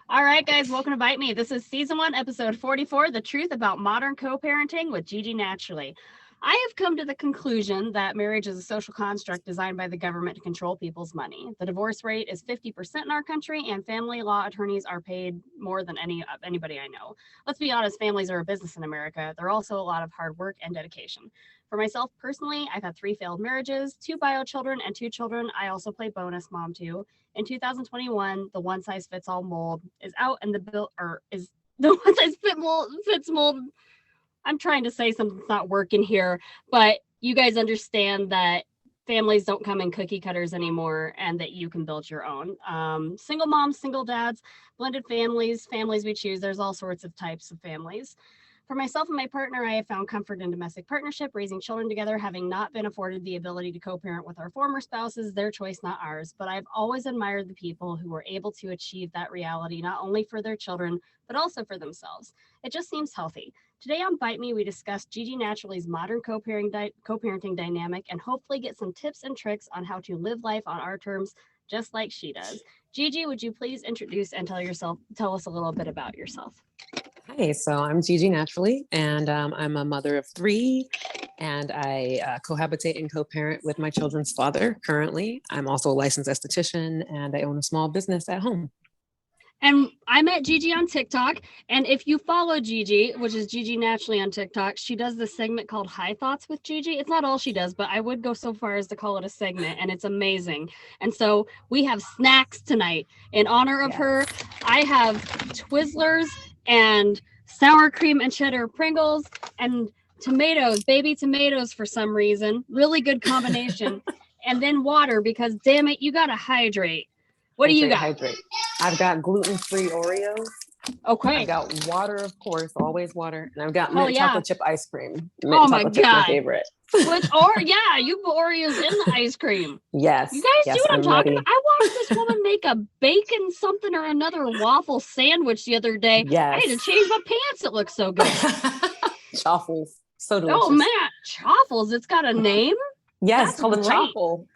All right, guys, welcome to Bite Me. This is season 1, episode 44, The Truth About Modern Co-Parenting with Gigi Naturally. I have come to the conclusion that marriage is a social construct designed by the government to control people's money. The divorce rate is 50% in our country, and family law attorneys are paid more than anybody I know. Let's be honest, families are a business in America. They're also a lot of hard work and dedication. For myself personally, I've had 3 failed marriages, 2 bio children, and 2 children. I also play bonus mom too. In 2021, the one size fits all mold is out, and the one size fits mold. I'm trying to say something's not working here, but you guys understand that families don't come in cookie cutters anymore, and that you can build your own. Single moms, single dads, blended families we choose. There's all sorts of types of families. For myself and my partner, I have found comfort in domestic partnership, raising children together, having not been afforded the ability to co-parent with our former spouses, their choice, not ours. But I've always admired the people who were able to achieve that reality, not only for their children, but also for themselves. It just seems healthy. Today on Bite Me, we discuss Gigi Naturally's modern co-parenting dynamic and hopefully get some tips and tricks on how to live life on our terms, just like she does. Gigi, would you please introduce and tell us a little bit about yourself? Hi, so I'm Gigi Naturally, and I'm a mother of 3, and I cohabitate and co-parent with my children's father currently. I'm also a licensed esthetician, and I own a small business at home. And I met Gigi on TikTok, and if you follow Gigi, which is Gigi Naturally on TikTok, she does this segment called High Thoughts with Gigi. It's not all she does, but I would go so far as to call it a segment, and it's amazing. And so we have snacks tonight in honor of her. I have Twizzlers and sour cream and cheddar Pringles and tomatoes, baby tomatoes for some reason. Really good combination. And then water, because damn it, you gotta hydrate. What do you got? Hydrate. I've got gluten-free Oreos. Okay. I've got water, of course, always water. And I've got chocolate chip ice cream. My God. My favorite. You put Oreos in the ice cream. Yes. You guys see what I'm talking about? I watched this woman make a bacon something or another waffle sandwich the other day. Yes. I had to change my pants. It looks so good. Chaffles. So delicious. Oh man, Chaffles. It's got a name? Yes, it's called a chaffle.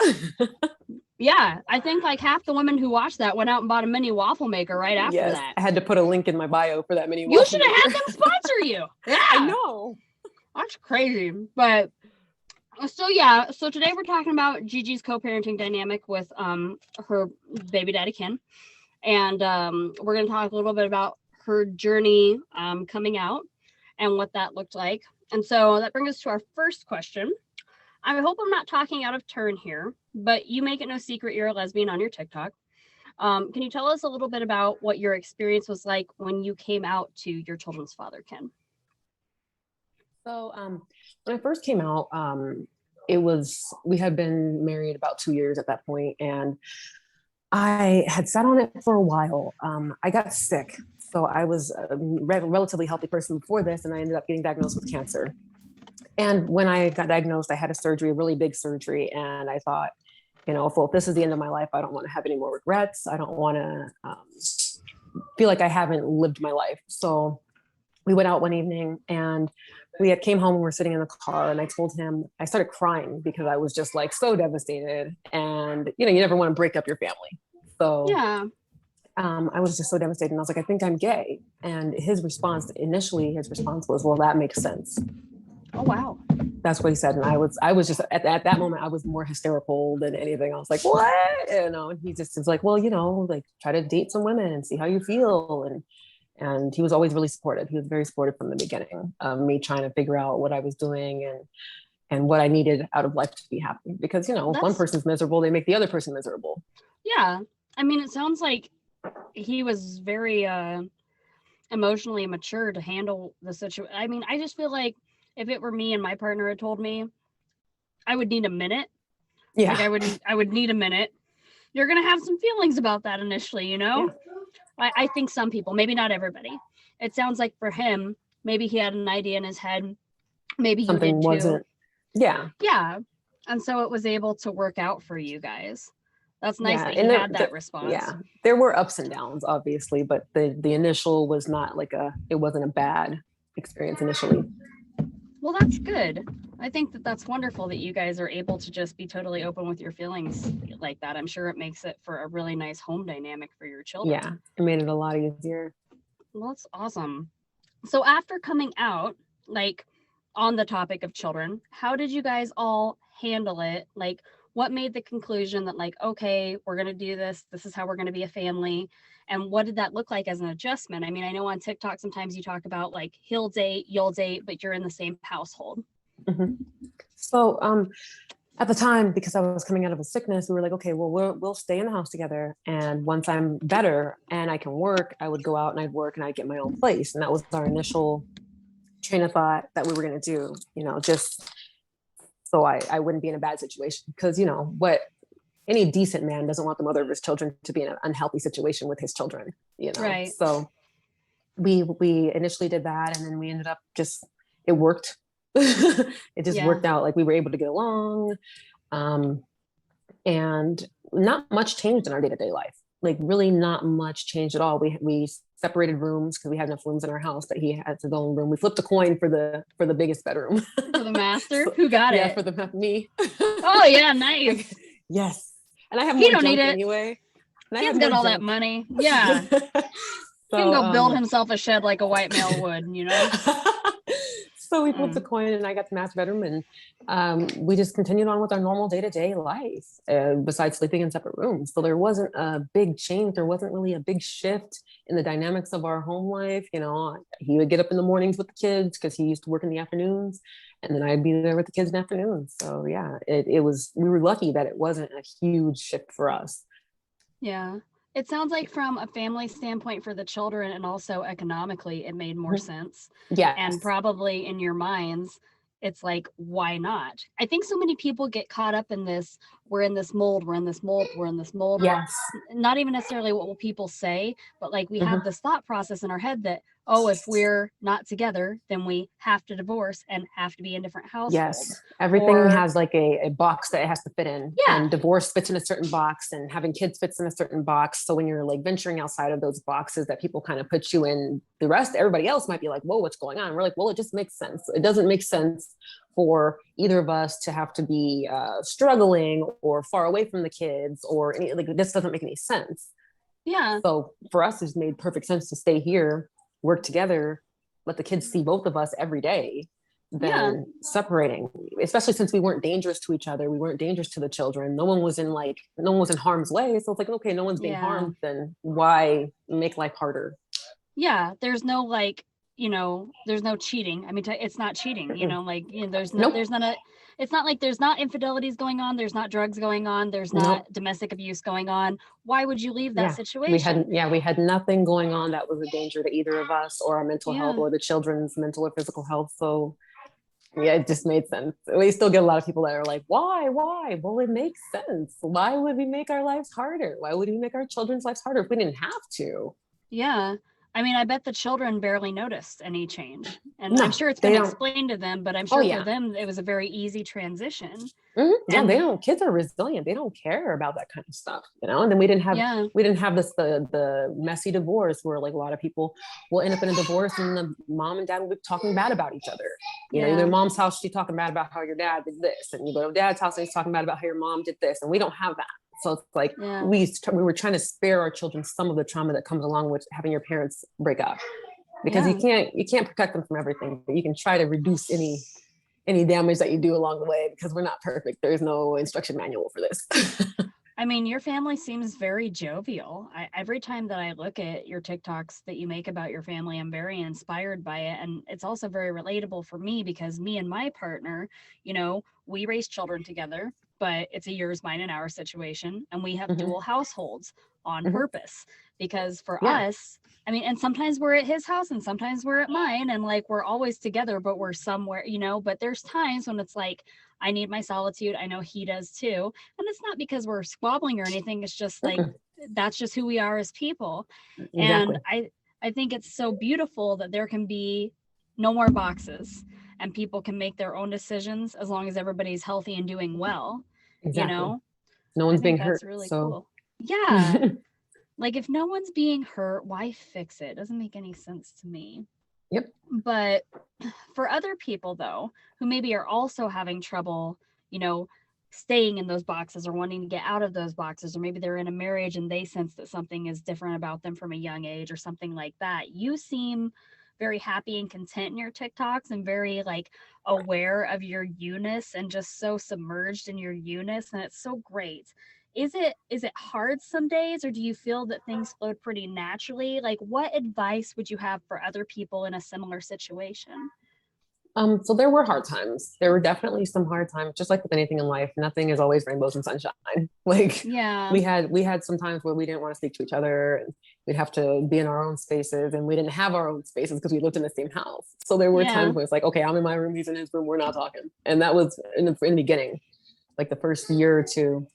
Yeah, I think like half the women who watched that went out and bought a mini waffle maker right after that. I had to put a link in my bio for that mini waffle. You should have had them sponsor you. Yeah. I know. That's crazy. But so today we're talking about Gigi's co-parenting dynamic with her baby daddy Ken. And we're going to talk a little bit about her journey coming out and what that looked like. And so that brings us to our first question. I hope I'm not talking out of turn here, but you make it no secret you're a lesbian on your TikTok. Can you tell us a little bit about what your experience was like when you came out to your children's father, Ken? So when I first came out, we had been married about 2 years at that point, and I had sat on it for a while. I got sick, so I was a relatively healthy person before this, and I ended up getting diagnosed with cancer. And when I got diagnosed, I had a really big surgery. And I thought, if this is the end of my life, I don't want to have any more regrets. I don't want to feel like I haven't lived my life. So we went out one evening and we came home and we were sitting in the car, and I told him, I started crying because I was just like so devastated. And, you never want to break up your family. So yeah. I was just so devastated. And I was like, I think I'm gay. And his response was, well, that makes sense. Oh, wow. That's what he said. And I was just at that moment, I was more hysterical than anything. I was like, what? And he just was like, well, like try to date some women and see how you feel. And he was always really supportive. He was very supportive from the beginning of me trying to figure out what I was doing and what I needed out of life to be happy. Because, if one person's miserable, they make the other person miserable. Yeah. I mean, it sounds like he was very emotionally mature to handle the situation. I mean, I just feel like if it were me and my partner had told me, I would need a minute. Yeah. Like I would need a minute. You're going to have some feelings about that initially, Yeah. I think some people, maybe not everybody. It sounds like for him, maybe he had an idea in his head. Maybe something you did wasn't. Too. Yeah. Yeah. And so it was able to work out for you guys. That's nice that you had that response. Yeah. There were ups and downs, obviously, but the initial was not it wasn't a bad experience initially. Well, that's good. I think that that's wonderful that you guys are able to just be totally open with your feelings like that. I'm sure it makes it for a really nice home dynamic for your children. Yeah, it made it a lot easier. Well, that's awesome. So after coming out, like on the topic of children, how did you guys all handle it? Like, what made the conclusion that, like, okay, we're going to do this. This is how we're going to be a family. And what did that look like as an adjustment? I mean, I know on TikTok, sometimes you talk about like he'll date, you'll date, but you're in the same household. Mm-hmm. So at the time, because I was coming out of a sickness, we were like, okay, well, we'll stay in the house together. And once I'm better and I can work, I would go out and I'd work and I'd get my own place. And that was our initial train of thought that we were going to do, just so I wouldn't be in a bad situation. Because, what any decent man doesn't want the mother of his children to be in an unhealthy situation with his children, Right. So we initially did that. And then we ended up it worked. It just worked out. Like we were able to get along, and not much changed in our day-to-day life. Like really not much changed at all. We separated rooms because we had enough rooms in our house, but he had his own room. We flipped a coin for the biggest bedroom. For the master? Who got it? Yeah, for me. Oh yeah, nice. Yes. And I have He more don't junk need it. anyway. And He's got all that money. Yeah. So, he can go build himself a shed like a white male would, So we flipped a coin and I got the master bedroom, and we just continued on with our normal day-to-day life, besides sleeping in separate rooms. So there wasn't a big change. There wasn't really a big shift in the dynamics of our home life. He would get up in the mornings with the kids because he used to work in the afternoons, and then I'd be there with the kids in the afternoons. So yeah, we were lucky that it wasn't a huge shift for us. Yeah. It sounds like from a family standpoint for the children and also economically, it made more sense. Yeah. And probably in your minds, it's like, why not? I think so many people get caught up in this. We're in this mold. We're in this mold. We're in this mold. Yes. Not even necessarily what will people say, but like we have this thought process in our head that, oh, if we're not together, then we have to divorce and have to be in different households. Yes. Everything has like a box that it has to fit in. Yeah. And divorce fits in a certain box, and having kids fits in a certain box. So when you're like venturing outside of those boxes that people kind of put you in, everybody else might be like, whoa, what's going on? We're like, well, it just makes sense. It doesn't make sense for either of us to have to be struggling or far away from the kids or this doesn't make any sense. Yeah. So for us, it's made perfect sense to stay here, work together, let the kids see both of us every day, than separating, especially since we weren't dangerous to each other. We weren't dangerous to the children. No one was in harm's way. So it's like, okay, no one's being harmed, then why make life harder? Yeah. There's no there's no cheating. I mean, it's not cheating, there's no, there's not it's not like there's not infidelities going on. There's not drugs going on. There's not domestic abuse going on. Why would you leave that situation? We had nothing going on that was a danger to either of us or our mental health or the children's mental or physical health. So yeah, it just made sense. We still get a lot of people that are like, why? Well, it makes sense. Why would we make our lives harder? Why would we make our children's lives harder if we didn't have to? Yeah. I mean, I bet the children barely noticed any change. And I'm sure it's been explained to them, but I'm sure for them, it was a very easy transition. Mm-hmm. Yeah, kids are resilient. They don't care about that kind of stuff, and then we didn't have the messy divorce where like a lot of people will end up in a divorce and the mom and dad will be talking bad about each other. Your mom's house, she's talking bad about how your dad did this, and you go to dad's house and he's talking bad about how your mom did this, and we don't have that. So it's like we were trying to spare our children some of the trauma that comes along with having your parents break up, because you can't protect them from everything, but you can try to reduce any damage that you do along the way, because we're not perfect. There's no instruction manual for this. I mean, your family seems very jovial. Every time that I look at your TikToks that you make about your family, I'm very inspired by it. And it's also very relatable for me, because me and my partner, we raise children together, but it's a yours, mine, and our situation. And we have dual households on purpose, because for us, I mean, and sometimes we're at his house and sometimes we're at mine, and like, we're always together, but we're somewhere, but there's times when it's like, I need my solitude. I know he does too. And it's not because we're squabbling or anything. It's just like, that's just who we are as people. Exactly. And I think it's so beautiful that there can be no more boxes and people can make their own decisions as long as everybody's healthy and doing well. Exactly. No one's being hurt. That's really cool. Yeah. Like if no one's being hurt, why fix it? Doesn't make any sense to me. Yep. But for other people though, who maybe are also having trouble, staying in those boxes or wanting to get out of those boxes, or maybe they're in a marriage and they sense that something is different about them from a young age or something like that. You seem very happy and content in your TikToks and very like aware of your you-ness and just so submerged in your you-ness, and it's so great. Is it hard some days, or do you feel that things flowed pretty naturally? Like, what advice would you have for other people in a similar situation? So there were hard times. There were definitely some hard times, just like with anything in life. Nothing is always rainbows and sunshine. Like Yeah. we had some times where we didn't want to speak to each other, and we'd have to be in our own spaces, and we didn't have our own spaces because we lived in the same house. So there were Yeah. times where it's like, okay, I'm in my room, he's in his room, we're not talking. And that was in the beginning, like the first year or two,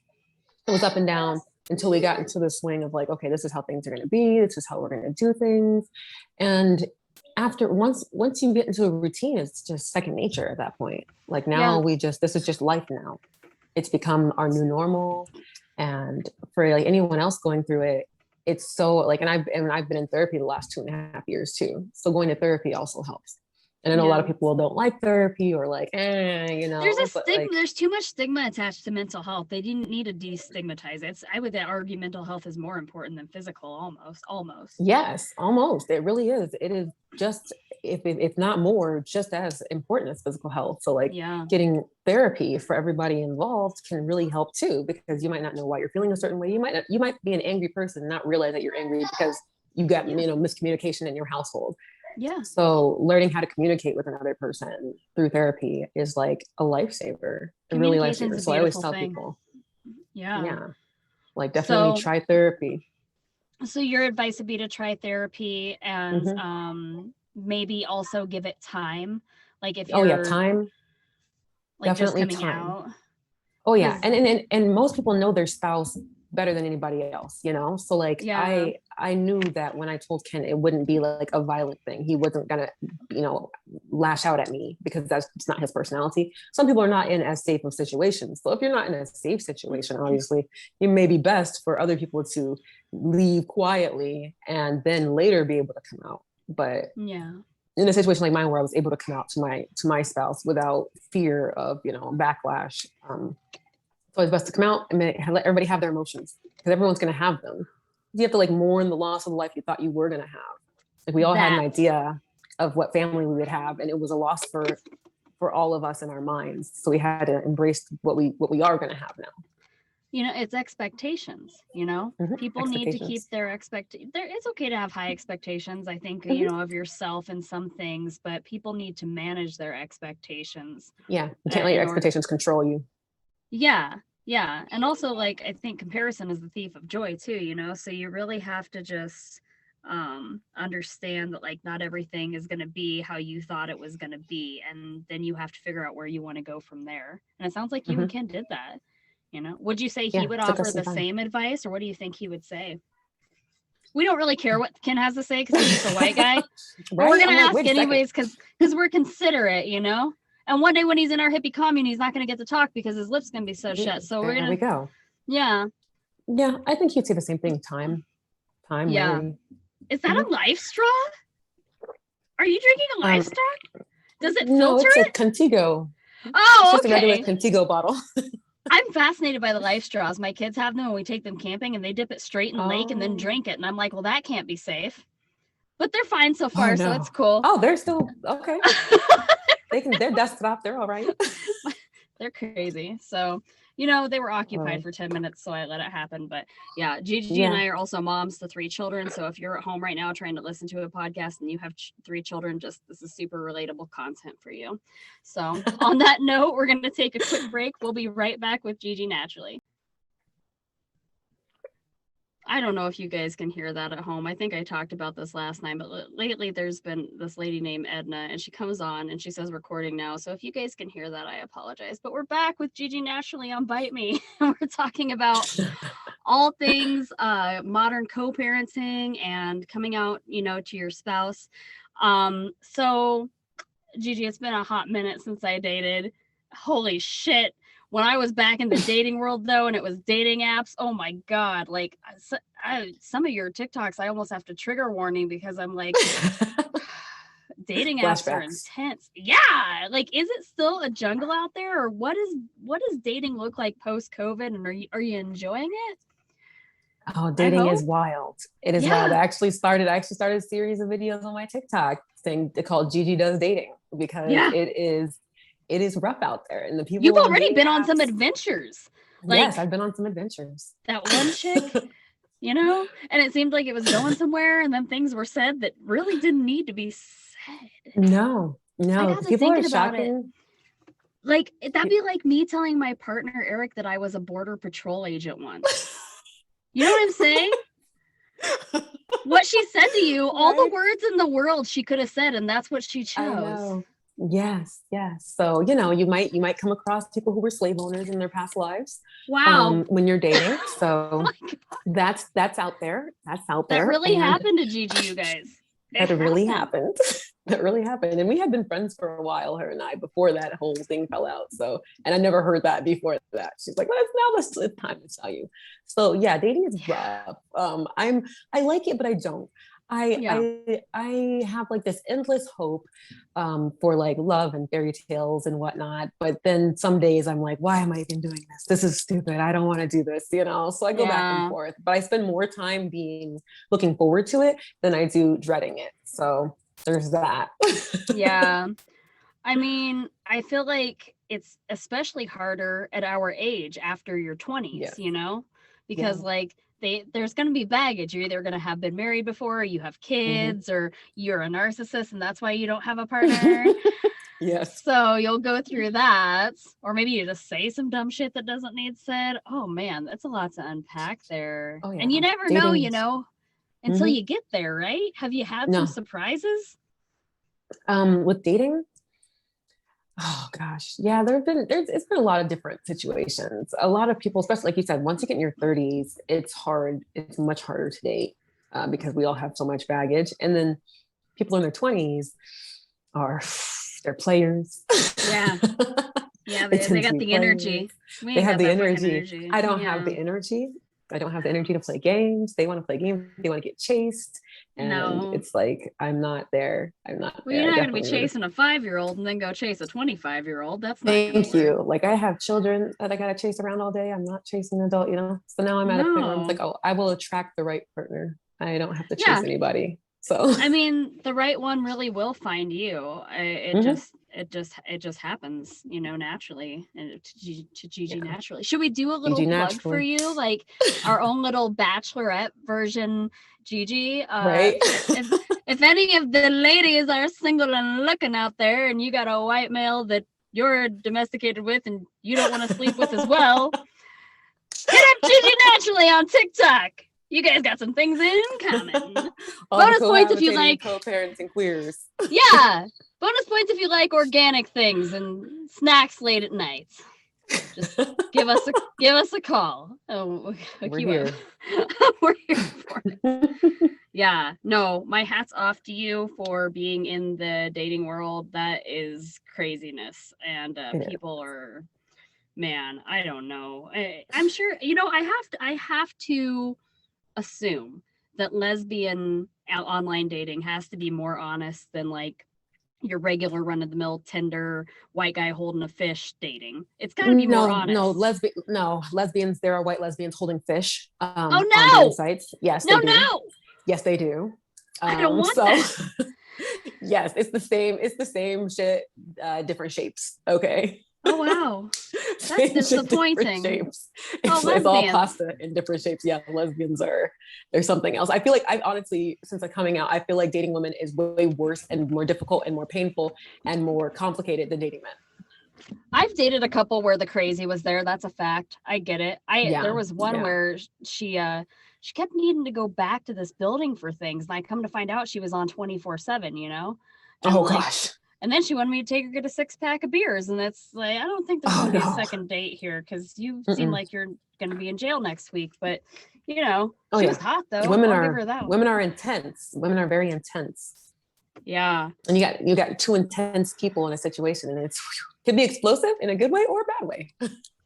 it was up and down until we got into the swing of like, okay, this is how things are going to be. This is how we're going to do things. And after once you get into a routine, it's just second nature at that point. Like now this is just life now. It's become our new normal. And for like anyone else going through it, it's so like, and I've been in therapy the last 2.5 years too. So going to therapy also helps. And I know a lot of people don't like therapy or like, There's a stigma. Like, there's too much stigma attached to mental health. They didn't need to destigmatize it. I would argue mental health is more important than physical, almost. Yes, almost. It really is. It is just, if not more, just as important as physical health. So like getting therapy for everybody involved can really help too, because you might not know why you're feeling a certain way. You might be an angry person and not realize that you're angry because you got, miscommunication in your household. Yeah. So learning how to communicate with another person through therapy is like a lifesaver. A really lifesaver. So I always tell people. Yeah. Yeah. Like definitely try therapy. So your advice would be to try therapy and maybe also give it time. Like if you're time. Like definitely just coming time. out. Oh yeah. And most people know their spouse better than anybody else, so like I knew that when I told Ken it wouldn't be like a violent thing. He wasn't gonna lash out at me because that's not his personality. Some people are not in as safe of situations, so if you're not in a safe situation, obviously it may be best for other people to leave quietly and then later be able to come out. But in a situation like mine where I was able to come out to my spouse without fear of backlash, so it's best to come out and let everybody have their emotions, because everyone's going to have them. You have to like mourn the loss of the life you thought you were going to have. Like we all had an idea of what family we would have, and it was a loss for all of us in our minds. So we had to embrace what we are going to have now. It's expectations. People need to keep their it's okay to have high expectations, I think, of yourself and some things, but people need to manage their expectations. Yeah, you can't let your expectations control you. Yeah. And also, like, I think comparison is the thief of joy too, so you really have to just understand that like not everything is going to be how you thought it was going to be, and then you have to figure out where you want to go from there. And it sounds like you and Ken did that. Would you say he would offer the same advice, or what do you think he would say? We don't really care what Ken has to say because he's just a white guy. But we're going to ask anyways because we're considerate, And one day when he's in our hippie commune, he's not going to get to talk because his lips going to be so shut. So we're going to... There we go. Yeah. Yeah, I think he'd say the same thing. Time. Yeah. Maybe. Is that a Life straw? Are you drinking a Life straw? Does it filter No, it's a Contigo. Oh, it's just a regular Contigo bottle. I'm fascinated by the Life straws. My kids have them and we take them camping and they dip it straight in the lake and then drink it. And I'm like, well, that can't be safe. But they're fine so far, so it's cool. Oh, they're still okay. They're desktop. They're all right. They're crazy. So, they were occupied for 10 minutes, so I let it happen. But yeah, Gigi and I are also moms to 3 children. So if you're at home right now trying to listen to a podcast and you have 3 children, this is super relatable content for you. So on that note, we're going to take a quick break. We'll be right back with Gigi Naturally. I don't know if you guys can hear that at home. I think I talked about this last night, but lately there's been this lady named Edna, and she comes on and she says recording now. So if you guys can hear that, I apologize. But we're back with Gigi Naturally on Bite Me. We're talking about all things modern co-parenting and coming out, to your spouse. So Gigi, it's been a hot minute since I dated. Holy shit. When I was back in the dating world, though, and it was dating apps, oh my God, like some of your TikToks, I almost have to trigger warning because I'm like, dating apps are Flashbacks. intense. Yeah, like is it still a jungle out there, or what does dating look like post COVID? And are you enjoying it? Oh, I dating is hope. wild. It is wild. Yeah, I actually started a series of videos on my TikTok thing called Gigi Does Dating because yeah. it is rough out there. And the You've people on already dating been on some apps, adventures, yes, like I've been on some adventures. that one chick, and it seemed like it was going somewhere, and then things were said that really didn't need to be said. No, I no, got because to people are thinking about it. shocking. Like that'd be like me telling my partner Eric that I was a border patrol agent once. You know what I'm saying? What she said to you, all the Right? words in the world she could have said, and that's what she I chose. know. Yes, yes. So, you might come across people who were slave owners in their past lives Wow. when you're dating. Oh So my God. that's out there. That's out That there. really And happened to Gigi, you guys. It that really happened. happened. That really happened. And we had been friends for a while, her and I, before that whole thing fell out. So, and I never heard that before that. She's like, it's time to tell you. So yeah, dating is rough. I like it, but I don't. Yeah. I have like this endless hope for like love and fairy tales and whatnot. But then some days I'm like, why am I even doing this? This is stupid. I don't want to do this, So I go back and Yeah. forth. But I spend more time looking forward to it than I do dreading it. So there's that. Yeah. I mean, I feel like it's especially harder at our age after your 20s, Yeah. because Yeah. like there's going to be baggage. You're either going to have been married before, or you have kids, or you're a narcissist and that's why you don't have a partner. Yes. So you'll go through that, or maybe you just say some dumb shit that doesn't need said. Oh man, that's a lot to unpack there. Oh, And you yeah. never know, Dating. until you get there, right? Have you had some No. surprises? With dating, oh gosh, yeah, it's been a lot of different situations. A lot of people, especially like you said, once you get in your 30s, it's hard. It's much harder to date because we all have so much baggage. And then people in their 20s are they're players. Yeah. Yeah, they got the energy. They have the energy. I don't have the energy. I don't have the energy to play games. They want to play games. They want to get chased. And it's like, I'm not there. I'm not well, there. you're not going to be chasing a 5-year-old and then go chase a 25-year-old. That's not Thank you. Like I have children that I got to chase around all day. I'm not chasing an adult, So now I'm at a point where I'm like, oh, I will attract the right partner. I don't have to chase anybody. So I mean, the right one really will find you. It just happens, naturally, and to Gigi naturally. Should we do a little Gigi plug naturally. for you, like our own little bachelorette version, Gigi? Right. if any of the ladies are single and looking out there, and you got a white male that you're domesticated with, and you don't want to sleep with as well, hit up Gigi naturally on TikTok. You guys got some things in common. Bonus points if you like co-parenting queers. Yeah. Bonus points if you like organic things and snacks late at night. Just give us a call. Oh, we're here. We're here for it. Yeah. No, my hat's off to you for being in the dating world. That is craziness. And people are, man, I don't know. I'm sure, I have to assume that lesbian online dating has to be more honest than like your regular run-of-the-mill Tinder white guy holding a fish dating. It's got to be more honest. Lesbians. There are white lesbians holding fish. Oh no! On sites. Yes, no, they do. no. Yes, they do. I don't want that. Yes, it's the same. It's the same shit, different shapes. Okay. Oh wow, that's disappointing. Shapes. It's all pasta in different shapes. Yeah, lesbians there's something else. I feel like I've honestly, since I'm coming out, I feel like dating women is way worse and more difficult and more painful and more complicated than dating men. I've dated a couple where the crazy was there. That's a fact. I get it. There was one where she kept needing to go back to this building for things, and I come to find out she was on 24/7. Gosh. And then she wanted me to take her get a 6-pack of beers. And it's like, I don't think there's going to be a second date here because you seem like you're going to be in jail next week. But, she was hot, though. Women are intense. Women are very intense. Yeah. And you got two intense people in a situation, and it could be explosive in a good way or a bad way.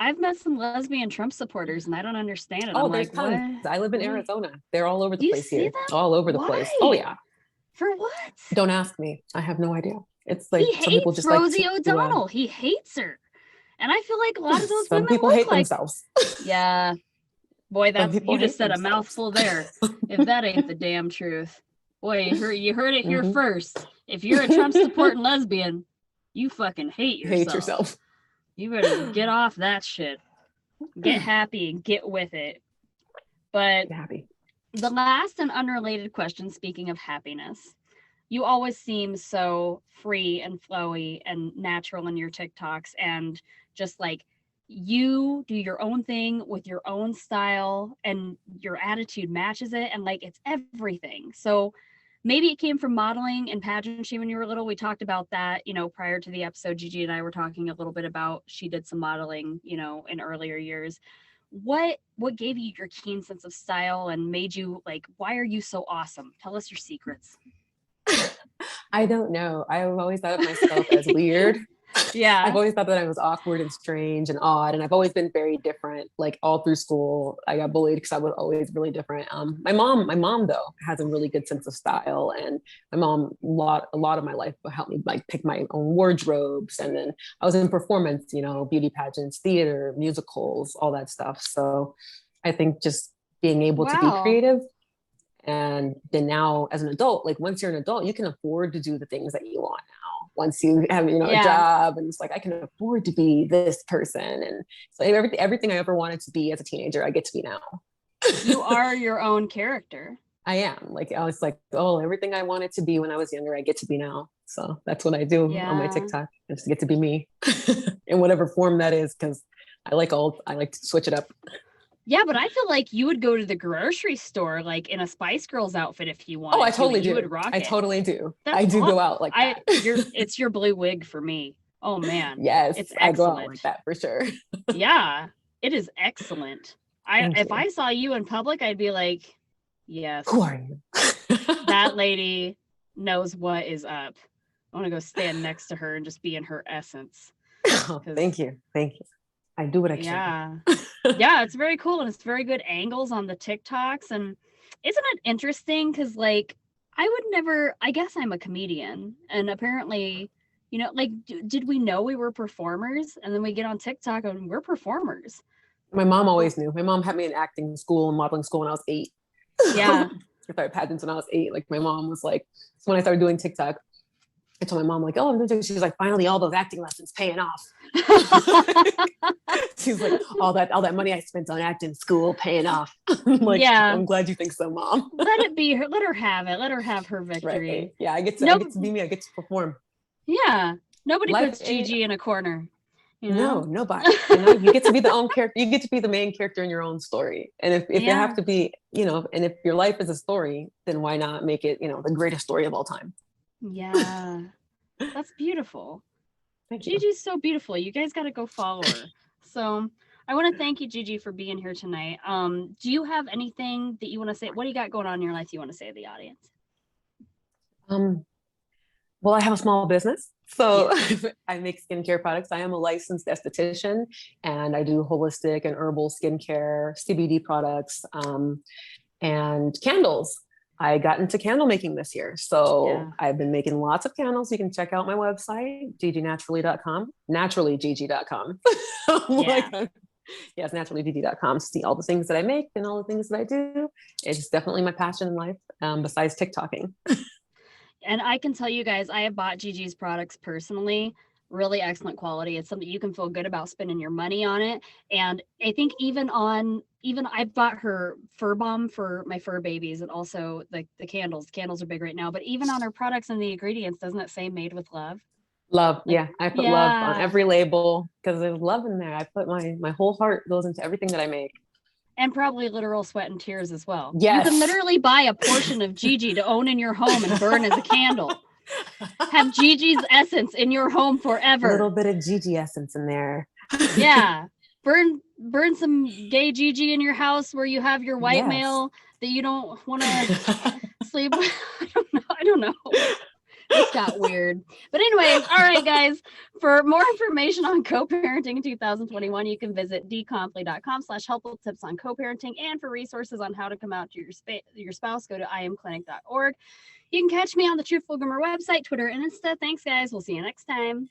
I've met some lesbian Trump supporters, and I don't understand it. Oh, I'm there's like, tons. what? I live in Arizona. They're all over the place here. Them? All over the place. Oh, yeah. For what? Don't ask me. I have no idea. It's like He some people hates just like Rosie to, O'Donnell. He hates her. And I feel like a lot of those some women people look hate like, themselves. yeah, boy, Some that's, people you just hate said a themselves. mouthful there. If that ain't the damn truth. Boy, you heard it here Mhm. first. If you're a Trump supporting lesbian, you fucking hate yourself. Hate yourself. You better get off that shit. Get happy and get with it. But Get happy. the last and unrelated question, speaking of happiness, you always seem so free and flowy and natural in your TikToks, and just like you do your own thing with your own style, and your attitude matches it, and like it's everything. So maybe it came from modeling and pageantry when you were little. We talked about that, prior to the episode. Gigi and I were talking a little bit about, she did some modeling, in earlier years. What gave you your keen sense of style and made you like, why are you so awesome? Tell us your secrets. I don't know. I've always thought of myself as weird. Yeah. I've always thought that I was awkward and strange and odd, and I've always been very different. Like all through school, I got bullied because I was always really different. My mom though has a really good sense of style, and my mom a lot of my life helped me like pick my own wardrobes. And then I was in performance, beauty pageants, theater, musicals, all that stuff. So I think just being able to be creative. And then now as an adult, like once you're an adult, you can afford to do the things that you want now. Once you have, a job, and it's like, I can afford to be this person. And so everything I ever wanted to be as a teenager, I get to be now. You are your own character. I am. Like, I was like, oh, everything I wanted to be when I was younger, I get to be now. So that's what I do on my TikTok, is to get to be me in whatever form that is. Cause I like to switch it up. Yeah, but I feel like you would go to the grocery store like in a Spice Girls outfit if you wanted. Oh, I totally do. You would rock it. Totally do. I do go out like that. It's your blue wig for me. Oh man. Yes, it's I go out like that for sure. Yeah, it is excellent. If I saw you in public, I'd be like, yes. Who are you? That lady knows what is up. I want to go stand next to her and just be in her essence. Oh, thank you. I do what I can. Yeah, it's very cool, and it's very good angles on the TikToks. And isn't it interesting? Because like I guess I'm a comedian, and apparently, did we know we were performers? And then we get on TikTok and we're performers. My mom always knew. My mom had me in acting school and modeling school when I was 8. Yeah. I started pageants when I was 8. Like my mom was like, so when I started doing TikTok, I told my mom, like, oh, I'm doing, she's like, finally, all those acting lessons paying off. She's like, all that money I spent on acting school paying off. I'm like, yeah. I'm glad you think so, Mom. Let it be her. Let her have it. Let her have her victory. Right. Yeah, I get to be me. I get to perform. Yeah. Nobody puts Gigi in a corner. No, nobody. You get to be the own character. You get to be the main character in your own story. And if you have to be, and if your life is a story, then why not make it, the greatest story of all time? Yeah. That's beautiful. Thank you. Gigi's so beautiful. You guys got to go follow her. So I want to thank you, Gigi, for being here tonight. Do you have anything that you want to say? What do you got going on in your life you want to say to the audience? Well, I have a small business. So I make skincare products. I am a licensed esthetician, and I do holistic and herbal skincare, CBD products, and candles. I got into candle making this year. So I've been making lots of candles. You can check out my website, giginaturally.com, naturallygg.com. Yes, naturallygg.com to see all the things that I make and all the things that I do. It's definitely my passion in life, besides TikToking. And I can tell you guys, I have bought Gigi's products personally. Really excellent quality. It's something you can feel good about spending your money on it. And I think even I bought her fur balm for my fur babies, and also the candles. Candles are big right now, but even on her products and the ingredients, doesn't it say made with love? Love. I put love on every label because there's love in there. I put my whole heart goes into everything that I make. And probably literal sweat and tears as well. Yes. You can literally buy a portion of Gigi to own in your home and burn as a candle. Have Gigi's essence in your home forever. A little bit of Gigi essence in there. Yeah. Burn some gay Gigi in your house where you have your white male that you don't want to sleep with. I don't know. This got weird. But anyways, all right, guys. For more information on co-parenting in 2021, you can visit dconfly.com/helpful tips on co-parenting, and for resources on how to come out to your spouse, go to imclinic.org. You can catch me on the Truthful Groomer website, Twitter, and Insta. Thanks, guys. We'll see you next time.